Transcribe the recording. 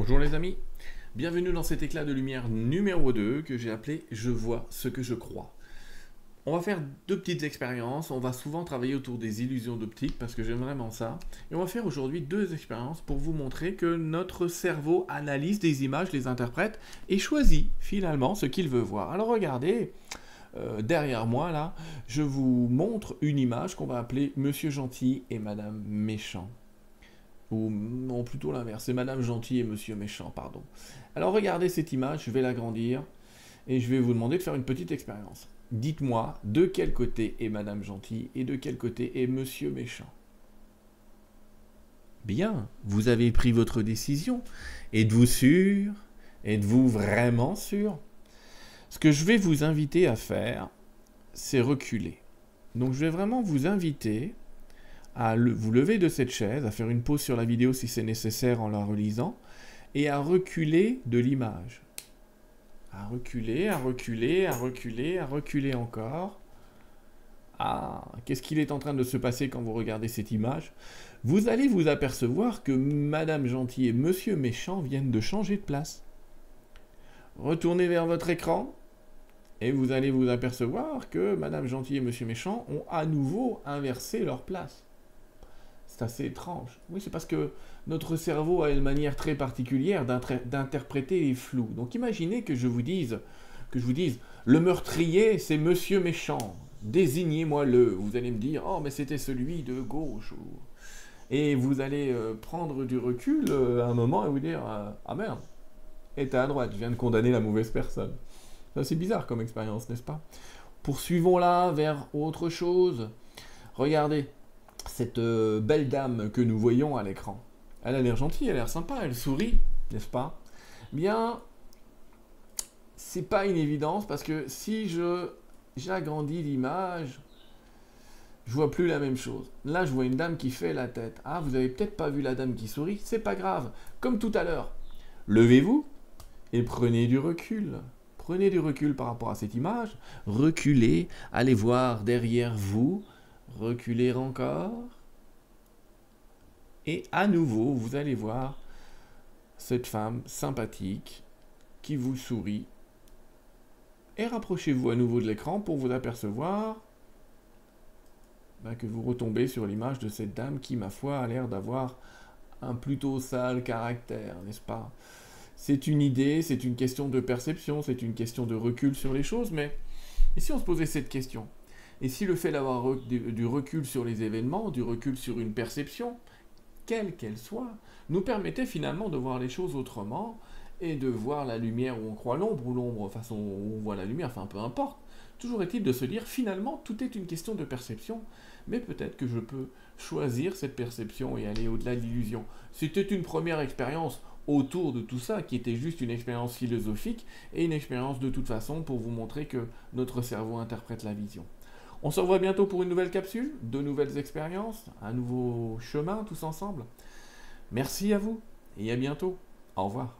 Bonjour les amis, bienvenue dans cet éclat de lumière numéro 2 que j'ai appelé « Je vois ce que je crois ». On va faire deux petites expériences, on va souvent travailler autour des illusions d'optique parce que j'aime vraiment ça. Et on va faire aujourd'hui deux expériences pour vous montrer que notre cerveau analyse des images, les interprète et choisit finalement ce qu'il veut voir. Alors regardez, derrière moi là, je vous montre une image qu'on va appeler Monsieur Gentil et Madame Méchant. Ou non, plutôt l'inverse, c'est Madame Gentil et Monsieur Méchant, pardon. Alors regardez cette image, je vais l'agrandir et je vais vous demander de faire une petite expérience. Dites-moi de quel côté est Madame Gentil et de quel côté est Monsieur Méchant. Bien, vous avez pris votre décision. Êtes-vous sûr? Êtes-vous vraiment sûr? Ce que je vais vous inviter à faire, c'est reculer. Donc je vais vraiment vous inviter à vous lever de cette chaise, à faire une pause sur la vidéo si c'est nécessaire en la relisant, et à reculer de l'image. À reculer, à reculer, à reculer, à reculer encore. Ah, qu'est-ce qu'il est en train de se passer quand vous regardez cette image? Vous allez vous apercevoir que Madame Gentil et Monsieur Méchant viennent de changer de place. Retournez vers votre écran, et vous allez vous apercevoir que Madame Gentil et Monsieur Méchant ont à nouveau inversé leur place. C'est assez étrange. Oui, c'est parce que notre cerveau a une manière très particulière d'interpréter les flous. Donc imaginez que je vous dise, le meurtrier, c'est Monsieur Méchant. Désignez-moi-le. Vous allez me dire, oh, mais c'était celui de gauche. Et vous allez prendre du recul à un moment et vous dire, ah merde, et t'es à droite, je viens de condamner la mauvaise personne. Ça, c'est bizarre comme expérience, n'est-ce pas? Poursuivons-la vers autre chose. Regardez. Cette belle dame que nous voyons à l'écran. Elle a l'air gentille, elle a l'air sympa, elle sourit, n'est-ce pas? Bien, c'est pas une évidence parce que si j'agrandis l'image, je vois plus la même chose. Là, je vois une dame qui fait la tête. Ah, vous avez peut-être pas vu la dame qui sourit, c'est pas grave. Comme tout à l'heure. Levez-vous et prenez du recul. Prenez du recul par rapport à cette image. Reculez, allez voir derrière vous. Reculer encore. Et à nouveau, vous allez voir cette femme sympathique qui vous sourit. Et rapprochez-vous à nouveau de l'écran pour vous apercevoir que vous retombez sur l'image de cette dame qui, ma foi, a l'air d'avoir un plutôt sale caractère, n'est-ce pas? C'est une idée, c'est une question de perception, c'est une question de recul sur les choses, mais et si on se posait cette question? Et si le fait d'avoir du recul sur les événements, du recul sur une perception, quelle qu'elle soit, nous permettait finalement de voir les choses autrement et de voir la lumière où on croit l'ombre, ou l'ombre façon où on voit la lumière, enfin peu importe. Toujours est-il de se dire finalement tout est une question de perception, mais peut-être que je peux choisir cette perception et aller au-delà de l'illusion. C'était une première expérience autour de tout ça, qui était juste une expérience philosophique et une expérience de toute façon pour vous montrer que notre cerveau interprète la vision. On se revoit bientôt pour une nouvelle capsule, de nouvelles expériences, un nouveau chemin tous ensemble. Merci à vous et à bientôt. Au revoir.